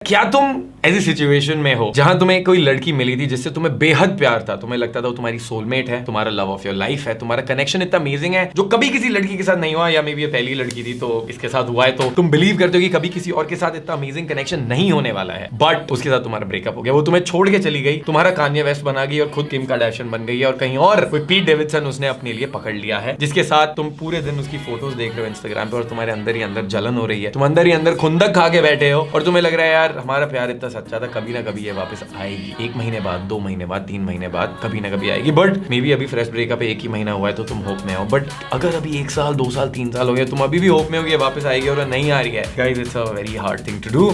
क्या तुम ऐसी सिचुएशन में हो जहां तुम्हें कोई लड़की मिली थी जिससे तुम्हें बेहद प्यार था, तुम्हें लगता था वो तुम्हारी सोलमेट है, तुम्हारा लव ऑफ योर लाइफ है, तुम्हारा कनेक्शन इतना अमेजिंग है जो कभी किसी लड़की के साथ नहीं हुआ, या मे बी ये पहली लड़की थी तो इसके साथ हुआ है, तो तुम बिलीव करते हो कि कभी किसी और के साथ इतना अमेजिंग कनेक्शन नहीं होने वाला है, बट उसके साथ तुम्हारा ब्रेकअप हो गया, वो तुम्हें छोड़ के चली गई, तुम्हारा कान्ये वेस्ट बना गई और खुद किम कार्दाशियन बन गई है, और कहीं और कोई पीट डेविडसन उसने अपने लिए पकड़ लिया है, जिसके साथ तुम पूरे दिन उसकी फोटोज देख रहे हो इंस्टाग्राम पे और तुम्हारे अंदर ही अंदर जलन हो रही है, तुम अंदर ही अंदर खुंदक खा के बैठे हो और तुम्हें लग रहा है यार हमारा प्यार इतना सच्चा था, कभी ना कभी ये वापस आएगी, 1 महीने बाद, 2 महीने बाद, 3 महीने बाद, कभी ना कभी आएगी, बट मे बी अभी फ्रेश ब्रेकअप 1 ही महीना हुआ है तो तुम होप में हो, बट अगर अभी 1 साल, 2 साल, 3 साल हो गया, तुम अभी भी होप में हो कि ये वापस आएगी और नहीं आ रही है, guys it's a very hard thing to do,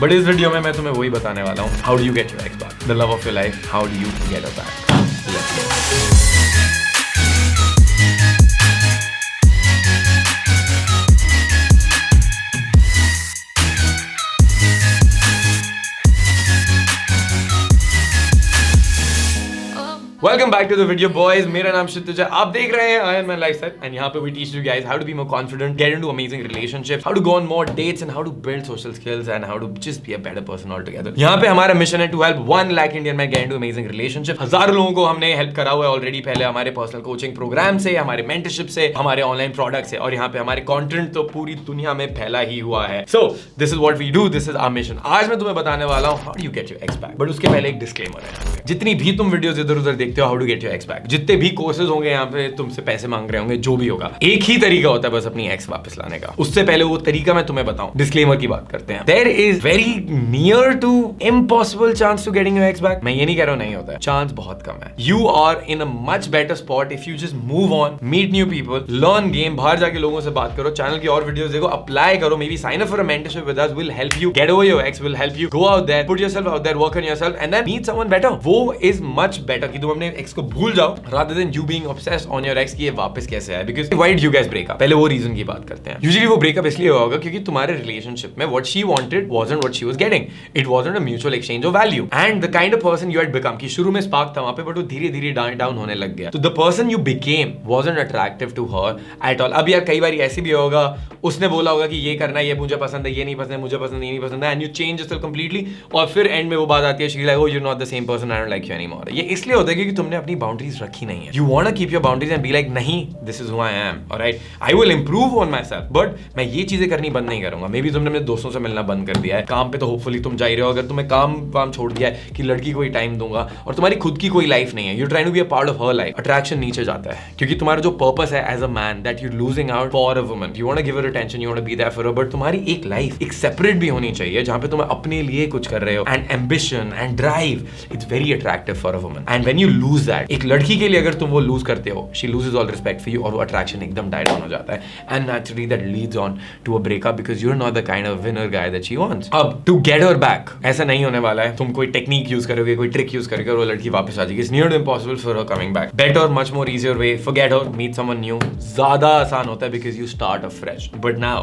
but इस वीडियो में मैं तुम्हें वही बताने वाला हूँ, how do you get your ex back, the love of your life, how do you get a back. Welcome back to the video boys, मेरा नाम क्षितिज है, आप देख रहे हैं आयरन मैन लाइफस्टाइल एंड यहाँ पे we teach you guys how to be more confident, get into amazing relationships, how to go on more dates and how to build social skills and how to just be a better person all together. यहाँ पे हमारा mission है to help 1 lakh Indian man get into amazing relationship. हजारों लोगों को हमने help करा हुआ है ऑलरेडी, पहले हमारे पर्सनल कोचिंग प्रोग्राम से, हमारे मेंटरशिप से, हमारे ऑनलाइन प्रोडक्ट से, और यहाँ पे हमारे कंटेंट तो पूरी दुनिया में फैला ही हुआ है। So this is what we do, this is our mission. आज मैं तुम्हें बताने वाला हूँ how do you get your ex back, but उसके पहले एक डिस्क्लेमर है, जितनी भी तुम वीडियोस इधर उधर देखते हो how to get your ex back, जितने भी कोर्सेज होंगे यहाँ पे तुमसे पैसे मांग रहे होंगे, जो भी होगा, एक ही तरीका होता है बस अपनी एक्स वापस लाने का। उससे पहले वो तरीका मैं तुम्हें बताऊं, डिस्क्लेमर की बात करते हैं। There is very near to impossible chance to getting your ex back. मैं ये नहीं कह रहा हूं नहीं होता है, चांस बहुत कम है। You are in a much better spot if you just move on, meet new people, learn game, बाहर जाके लोगों से बात करो, चैनल की और वीडियोस देखो, अप्लाई करो, maybe sign up for a mentorship with us, will help you get over your ex, will help you go out there, put yourself out there, work on yourself and then meet someone better. वो is much better कि तुम अपने x को भूल जाओ rather than you being obsessed on your ex कि ये वापस कैसे आए, because why did you guys break up? पहले वो रीजन की बात करते हैं। यूजुअली वो ब्रेकअप इसलिए हुआ होगा क्योंकि तुम्हारे रिलेशनशिप में what she wanted wasn't what she was getting, it wasn't a mutual exchange of value and the kind of person you had become कि शुरू में स्पार्क था वहां पे, बट वो धीरे धीरे डाउन होने लग गया, तो the person you became wasn't attractive to her at all। अब यार कई बार ऐसे भी होगा, उसने बोला होगा कि ये करना, ये मुझे पसंद है, ये नहीं पसंद है, मुझे पसंद, ये नहीं पसंद है, and you change yourself completely, और फिर एंड में वो बात आती है she's like oh you're not the same person, I don't like you anymore। ये इसलिए होता है क्योंकि तुमने अपनी बाउंड्रीज रखी नहीं है। You wanna keep your boundaries and be like नहीं, this is who I am, alright, I will improve on myself, but मैं ये चीजें करनी बंद नहीं करूंगा। मे बी तुमने अपने दोस्तों से मिलना बंद कर दिया है, काम पे तो होपफुली तुम जा ही रहे हो, अगर तुम्हें काम छोड़ दिया है कि लड़की को ही टाइम दूंगा और तुम्हारी खुद की कोई लाइफ नहीं है, you trying to be a part of her life, attraction नीचे जाता है क्योंकि तुम्हारा जो पर्पस है as a man that you losing out for a woman, you want to give her attention, you want to be there for her, but तुम्हारी एक life एक सेपरेट भी होनी चाहिए जहां पे तुम अपने लिए कुछ कर रहे हो, and ambition and drive, it's very attractive for a woman, and when you lose that, एक लड़की के लिए अगर तुम वो लूज करते हो, she loses all respect for you और वो attraction एकदम die down हो जाता है, and naturally that leads on to a breakup because you're not the kind of winner guy that she wants। अब to get her back ऐसा नहीं होने वाला है, तुम कोई टेक्निक यूज करोगे, कोई ट्रिक यूज करोगे और वो लड़की वापस आ जाएगी, it's near to impossible for her coming back। better, much more easier way, forget her, meet someone new, ज़्यादा आसान होता है because you start afresh, but now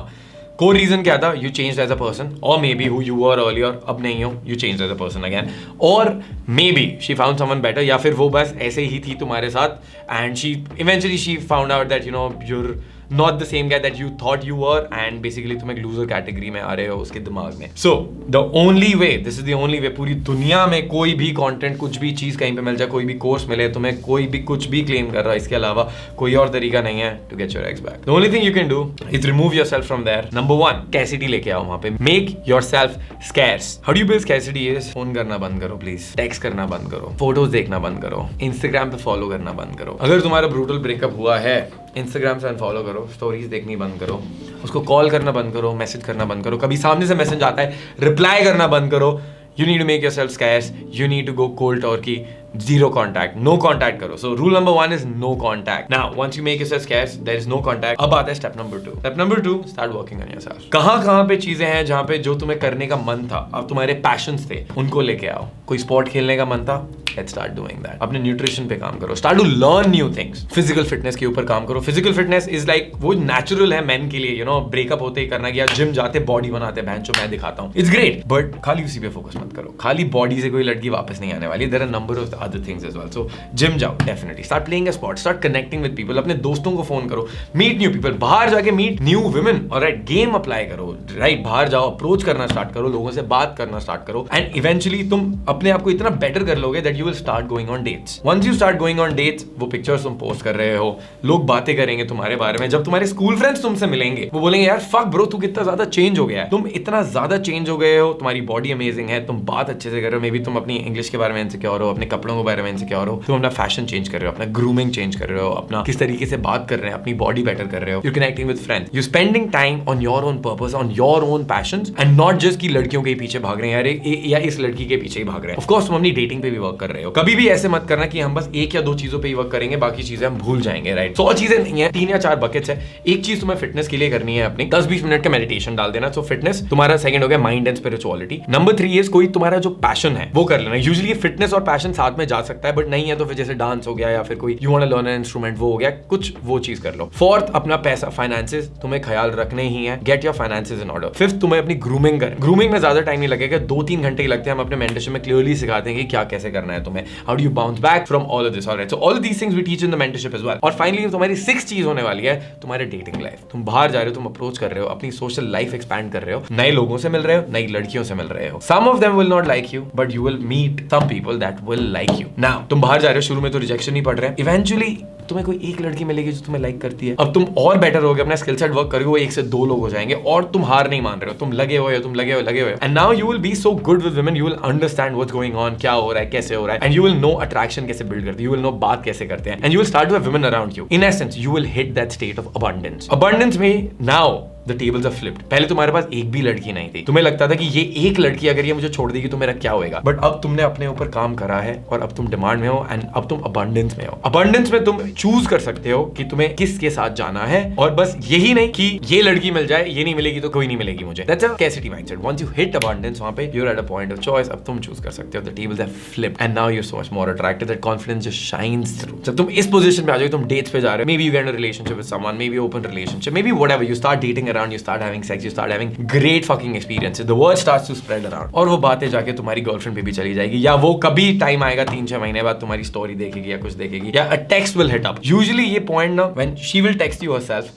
कोई रीजन क्या था, you changed as a person, और maybe who you were earlier अब नहीं हो, you changed as a person again, और maybe she found someone better, या फिर वो बस ऐसे ही थी तुम्हारे साथ and she eventually she found out that you know you're not the same guy that you thought you were, and basically तुम एक loser category में आ रहे हो उसके दिमाग में। So the only way, this is the only way, पूरी दुनिया में कोई भी content, कुछ भी चीज कहीं पे मिल जाए, कोई भी कोर्स मिले तुम्हें, कोई भी कुछ भी क्लेम कर रहा है, इसके अलावा कोई और तरीका नहीं है to get your ex back। The only thing you can do is remove yourself from there। Number 1, scarcity लेके आओ वहाँ पे, make yourself scarce। How do you build scarcity is phone करना बंद करो प्लीज, टेक्स्ट करना बंद करो, फोटोज देखना बंद करो, इंस्टाग्राम पे फॉलो करना बंद करो। अगर तुम्हारा ब्रूटल ब्रेकअप हुआ है, इंस्टाग्राम से अनफॉलो करो, स्टोरीज देखनी बंद करो, उसको कॉल करना बंद करो, मैसेज करना बंद करो, कभी सामने से मैसेज आता है रिप्लाई करना बंद करो। You need to make yourself scarce, you need to go cold turkey, zero contact, no contact करो। So rule number 1 is no contact। Now once you make yourself scarce, there is no contact। अब आता है step number 2। Step number 2, start working on yourself। कहाँ पे चीजें हैं जहाँ पे जो तुम्हें करने का मन था, अब तुम्हारे पैशंस थे, उनको लेके आओ। कोई स्पोर्ट खेलने का मन था, लेट्स स्टार्ट डूइंग दैट। अपने न्यूट्रिशन पे काम करो, start to learn new things. Physical fitness के ऊपर काम करो। फिजिकल फिटनेस इज लाइक वो नेचुरल है मेन के लिए, ब्रेकअप होते ही करना, या जिम जाते बॉडी बनाते हैं, जो मैं दिखाता हूँ, इट्स ग्रेट, बट खाली उसी पे फोकस मत करो। खाली बॉडी से कोई लड़की वापस नहीं आने वाली। There are number of other things as well. So gym जाओ definitely, start playing a sport, start connecting with people, अपने दोस्तों को फोन करो, मीट न्यू पीपल, बाहर जाके meet new women, alright, game apply करो, राइट, बाहर जाओ, अप्रोच करना स्टार्ट करो, लोगों से बात करना स्टार्ट करो, एंड इवेंचुअली तुम अपने आप को इतना बेटर कर लोगे that you will start going on dates. Once you start going on dates, वो पिक्चर्स तुम पोस्ट कर रहे हो, लोग बातें करेंगे तुम्हारे बारे में। जब तुम्हारे स्कूल फ्रेंड्स तुमसे मिलेंगे, वो बोलेंगे यार फक ब्रो, तू कितना ज्यादा चेंज हो गया है, तुम इतना ज्यादा चेंज हो गए हो, तुम्हारी बॉडी अमेजिंग है, तुम बात अच्छे से कर रहे हो, मे बी तुम अपनी इंग्लिश के बारे में इनसिक्योर हो, अपने कपड़ों के बारे में इनसिक्योर हो, तुम अपना फैशन चेंज कर रहे हो, अपना ग्रूमिंग चेंज कर रहे हो, अपना किस तरीके से बात कर रहे हैं, अपनी बॉडी बेटर कर रहे हो, you connecting with friends, you spending time on your own purpose, on your own patience, and not just की लड़कियों के पीछे भाग रहे हैं यार, या इस लड़की के पीछे ही भाग रहे हैं। ऑफ कोर्स तुम अपनी डेटिंग पे भी वर्क कर रहे हो। कभी भी ऐसे मत करना कि हम बस एक या दो चीजों पे ही वर्क करेंगे, बाकी चीजें हम भूल जाएंगे, राइट। 100 चीजें नहीं है, 3 या 4 बकेट्स है। एक चीज तुम्हें फिटनेस के लिए करनी है, अपनी 10-20 मिनट का मेडिटेशन डाल देना। सो फिटनेस तुम्हारा सेकंड हो गया, mind and spirituality. Number 3 is कोई तुम्हारा जो पैशन है वो कर लेना। यूजुअली फिटनेस और पैशन साथ में जा सकता है, बट नहीं है तो फिर जैसे डांस हो गया, या फिर कोई you want to learn an instrument, वो हो गया, कुछ वो चीज कर लो। 4th, अपना पैसा, फाइनेंसेस तुम्हें ख्याल रखने ही है, get your finances in order. 5th, तुम्हें अपनी ग्रूमिंग कर। ग्रूमिंग में ज्यादा टाइम नहीं लगेगा, 2-3 घंटे ही लगते हैं। हम अपने मेंटरशिप में क्लियरली सिखाते हैं कि क्या कैसे करना है तुम्हें, how do you bounce back from all of this, alright. So all of these things we teach in the mentorship as well. और फाइनली तुम्हारी 6th चीज होने वाली है, तुम्हारे डेटिंग लाइफ। तुम बाहर जा रहे हो, तुम अप्रोच कर रहे हो, अपनी सोशल लाइफ एक्सपैंड कर रहे हो, नए लोगों से मिल रहे हो, नई लड़कियों से मिल रहे हो। Some of them will not like you, but you will meet some people that will like you. Now तुम बाहर जा रहे हो, शुरू में तो रिजेक्शन ही पड़ रहे हैं, इवेंचुअली तुम्हें कोई एक लड़की मिलेगी जो तुम्हें लाइक करती है। अब तुम और बेटर होगे, अपना स्किल सेट वर्क करोगे, वो 1 से 2 लोग हो जाएंगे, और तुम हार नहीं मान रहे हो, तुम लगे हुए हो, तुम लगे हुए हो। And now you will be so good with women, you will understand what's going on, क्या हो रहा है, कैसे हो रहा है, and you will know attraction कैसे बिल्ड करते हैं, यू विल नो बात कैसे करते हैं, and you will start to have women around you. In essence you will hit that state of abundance. Abundance में now The tables are flipped. पहले तुम्हारे पास एक भी लड़की नहीं थी, तुम्हें लगता था कि ये एक लड़की अगर ये मुझे छोड़ देगी तो मेरा क्या होएगा, बट अब तुमने अपने ऊपर काम करा है, और अब तुम डिमांड में हो, एंड अब तुम अबंडेंस में हो। अबंडेंस में तुम चूज कर सकते हो कि तुम्हें किसके साथ जाना है, और बस यही नहीं कि ये लड़की मिल जाए, ये नहीं मिलेगी तो कोई नहीं मिलेगी मुझे। That's a scarcity mindset. Once you hit abundance, वहां पे you're at a point of choice. अब तुम चूज कर सकते हो। The tables have flipped, and now you're so much more attractive. That confidence just shines through. जब तुम इस पोजीशन पे आ जाओ, तुम डेट्स पे जा रहे हो, maybe you get in a relationship with someone, maybe open relationship, maybe whatever, you start dating around, you start having sex, you start having great fucking experiences, the word starts to spread around, और वो बातें जाके तुम्हारी girlfriend पे भी चली जाएगी, या वो कभी टाइम आएगा 3-6 महीने बाद तुम्हारी स्टोरी देखेगी या कुछ देखेगी, या a text will hit up. Usually ये point ना, when she will text you herself,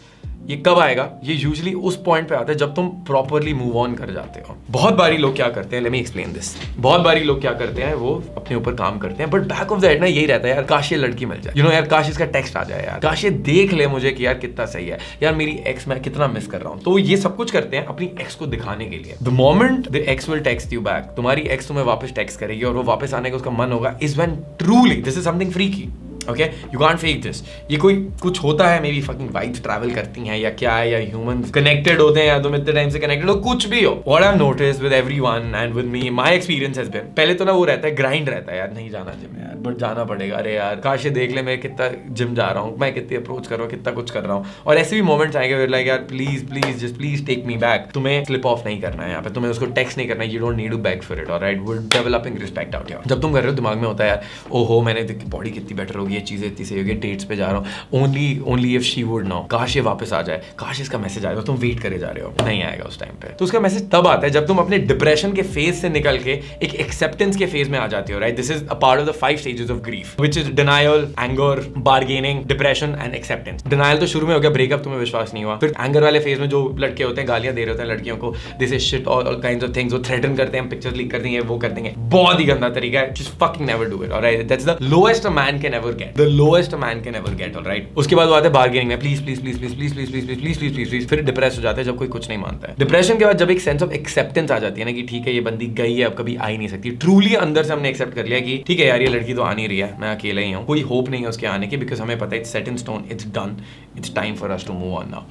ये कब आएगा? ये यूजुअली उस पॉइंट पे आता है जब तुम प्रॉपरली मूव ऑन कर जाते हो। बहुत बारी लोग क्या करते हैं, लेट मी एक्सप्लेन दिस। बहुत बारी लोग क्या करते हैं, वो अपने ऊपर काम करते हैं, but back of the head ना यही रहता है, यार काश ये लड़की मिल जाए, यार काश इसका टेक्स्ट आ जाए, यार काश ये देख ले मुझे कि यार कितना सही है, यार मेरी एक्स मैं कितना मिस कर रहा हूँ। तो ये सब कुछ करते हैं अपनी एक्स को दिखाने के लिए। The moment the x will text you back, तुम्हारी एक्स तुम्हें वापस टेक्स्ट करेगी और वो वापस आने का उसका मन होगा, is when truly this is something freaky. Okay, you can't fake this. ये कोई कुछ होता है, may be fucking vibes travel करती हैं, या क्या है, या ह्यूमंस कनेक्टेड होते हैं, या तुम इतने टाइम से कनेक्टेड हो, कुछ भी हो। What I have noticed with everyone and with me, my experience has been, पहले तो ना वो रहता है, ग्राइंड रहता है, यार नहीं जाना जिम यार, बट जाना पड़ेगा, अरे यार काश ये देख ले मैं कितना जिम जा रहा हूँ, मैं कितनी अप्रोच कर रहा हूँ, कितना कुछ कर रहा हूँ। और ऐसे भी मोमेंट्स आएंगे लाइक यार please just please take me back. तुम्हें स्लिप ऑफ नहीं करना है यहाँ पे, तुम्हें उसको टेक्स्ट नहीं करना है, you don't need to back for it, alright. We are developing respect out here. जब तुम कर रहे हो, दिमाग में होता है यार ओहो मैंने बॉडी कितनी बेटर होगी, ये चीजें इतनी सही होगी, डेट्स पे जा रहा हूँ, only if she would know, काश ये वापस आ जाए, काश इसका मैसेज आएगा, तुम वेट करे जा रहे हो, नहीं आएगा उस टाइम पे। तो उसका मैसेज तब आता है जब तुम अपने डिप्रेशन के फेज से निकल के एक एक्सेप्टेंस के फेज में आ जाते हो, right. This is a part of the 5 stages of grief, which is denial, anger, bargaining, depression and acceptance. Denial तो शुरू में हो गया, ब्रेकअप, तुम्हें विश्वास नहीं हुआ। फिर एंगर वाले फेज में जो लड़के होते हैं गालियां दे रहे होते हैं लड़कियों को, this is shit, all kinds of things, वो थ्रेटन करते हैं, पिक्चर्स लीक कर देंगे, वो कर देंगे, बहुत ही गंदा तरीका है, just fucking never do it, alright. That's the lowest a man can ever get, the lowest a man can ever get, alright. उसके बाद वो आते हैं बार्गेनिंग में, please please please please please please please please please please please please, फिर depress हो जाते हैं जब कोई कुछ नहीं मानता है। डिप्रेशन के बाद जब एक सेंस ऑफ एक्सेप्टेंस आ जाती है ना कि ठीक है ये बंदी गई है, अब कभी आ ही नहीं सकती, ट्रूली अंदर से हमने एक्सेप्ट कर लिया कि ठीक है यार ये लड़की तो आ नहीं रही है, मैं अकेला ही हूँ, कोई होप नहीं है उसके आने की, बिकॉज हमें पता है it's set in stone, it's done, it's time for us to move on now.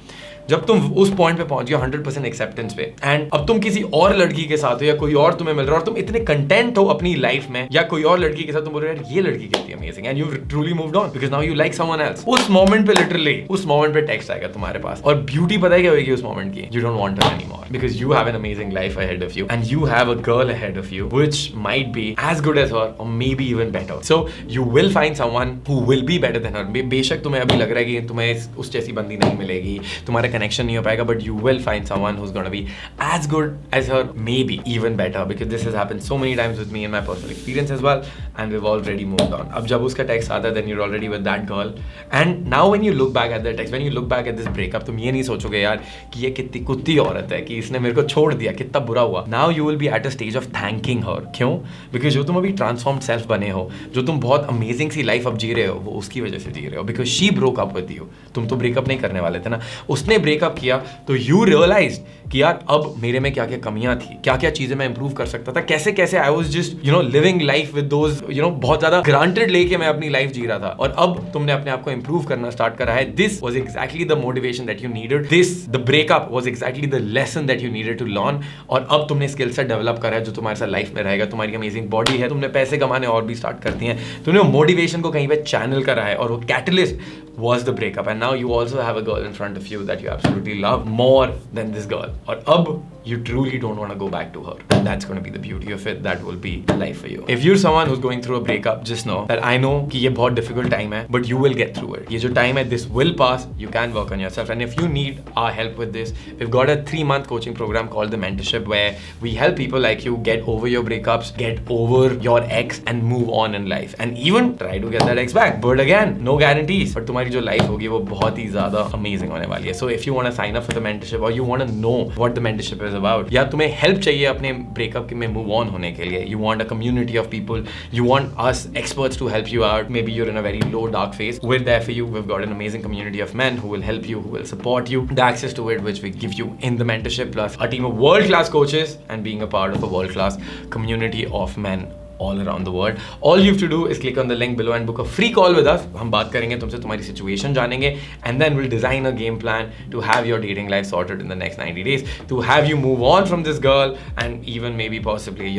जब तुम उस पॉइंट पे पहुंच गए 100% एक्सेप्टेंस पे, एंड अब तुम किसी और लड़की के साथ हो या कोई और तुम्हें मिल रहा है और तुम इतने कंटेंट हो अपनी लाइफ में, या कोई और लड़की के साथ तुम बोल रहे हो यार ये लड़की कितनी amazing, and you truly moved on because now you like someone else, उस मोमेंट पे लिटरली उस मोमेंट पे टेक्स्ट आएगा तुम्हारे पास, और ब्यूटी पता है क्या होगी उस मोमेंट की, you don't want her anymore because you have an amazing life ahead of you and you have a girl ahead of you which might be as good as her और maybe even better. So you will find someone who will be better than her. बेशक तुम्हें अभी लग रहा है कि तुम्हें उस जैसी बंदी नहीं मिलेगी, तुम्हारा कनेक्शन नहीं हो पाएगा, but you will find someone who's going to be as good as her, maybe even better, because this has happened so many times with me in my personal experience as well, and we've already moved on. अब जब उसका text आता है then you're already with that girl, and now when you look back at that text, when you look back at this breakup, तुम ये नहीं सोचोगे यार कि ये कितनी कुत्ती औरत है कि इसने मेरे को छोड़ दिया, कितना बुरा हुआ. Now you will be at a stage of thanking her. क्यों? Because जो तुम अभी transformed self बने हो, जो तुम बहुत amazing सी life अब जी रहे हो, वो उसकी वजह से जी रहे हो, because she broke up with you. तुम तो ब्रेकअप नहीं करने वाले थे ना, उसने ब्रेकअप किया तो यू रियलाइज कि यार अब मेरे में क्या क्या कमियां थी, क्या क्या चीजें मैं इंप्रूव कर सकता था, कैसे कैसे I was just living life with those बहुत ज्यादा ग्रांटेड लेके मैं अपनी लाइफ जी रहा था, और अब तुमने अपने आप को इंप्रूव करना स्टार्ट करा है. This was exactly the motivation that you needed, this the breakup was exactly the lesson that you needed to learn, और अब तुमने स्किल सेट डेवलप करा है जो तुम्हारे साथ लाइफ में रहेगा. तुम्हारी अमेजिंग बॉडी है, तुमने पैसे कमाने और भी स्टार्ट करती हैं, तुमने मोटिवेशन को कहीं पे चैनल करा है, और वो catalyst was the breakup, and now you also have a girl in front of you that you absolutely love more than this girl, or ab you truly don't want to go back to her, and that's going to be the beauty of it. That will be life for you. If you're someone who's going through a breakup, just know that I know कि ये बहुत difficult time है, but you will get through it. ये जो time है, this will pass. You can work on yourself, and if you need our help with this, we've got a 3-month coaching program called the mentorship, where we help people like you get over your breakups, get over your ex, and move on in life, and even try to get that ex back. But again, no guarantees, but तुम्हारी जो life होगी वो बहुत ही ज़्यादा amazing होने वाली है. So if you want to sign up for the mentorship, or you want to know what the mentorship is about, या तुम्हें help चाहिए अपने breakup में move on होने के लिए, you want a community of people, you want us experts to help you out, maybe you're in a very low dark phase, we're there for you. We've got an amazing community of men who will help you, who will support you, the access to it which we give you in the mentorship, plus a team of world-class coaches, and being a part of a world-class community of men all around the world. All you have to do is click on the link below and book a free call with us. हम बात करेंगे तुमसे, तुम्हारी situation जानेंगे, and then we'll design a game plan to have your dating life sorted in the next 90 days, to have you move on from this girl, and even maybe possibly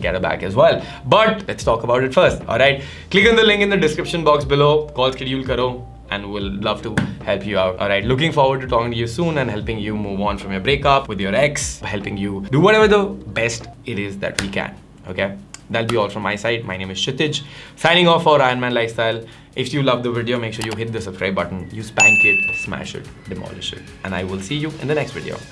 get her back as well. But let's talk about it first. All right, click on the link in the description box below, call schedule karo, and we'll love to help you out. All right, looking forward to talking to you soon and helping you move on from your breakup with your ex, helping you do whatever the best it is that we can. Okay, that'll be all from my side. My name is Kshitij, signing off for Ironman Lifestyle. If you love the video, make sure you hit the subscribe button, you spank it, smash it, demolish it, and I will see you in the next video.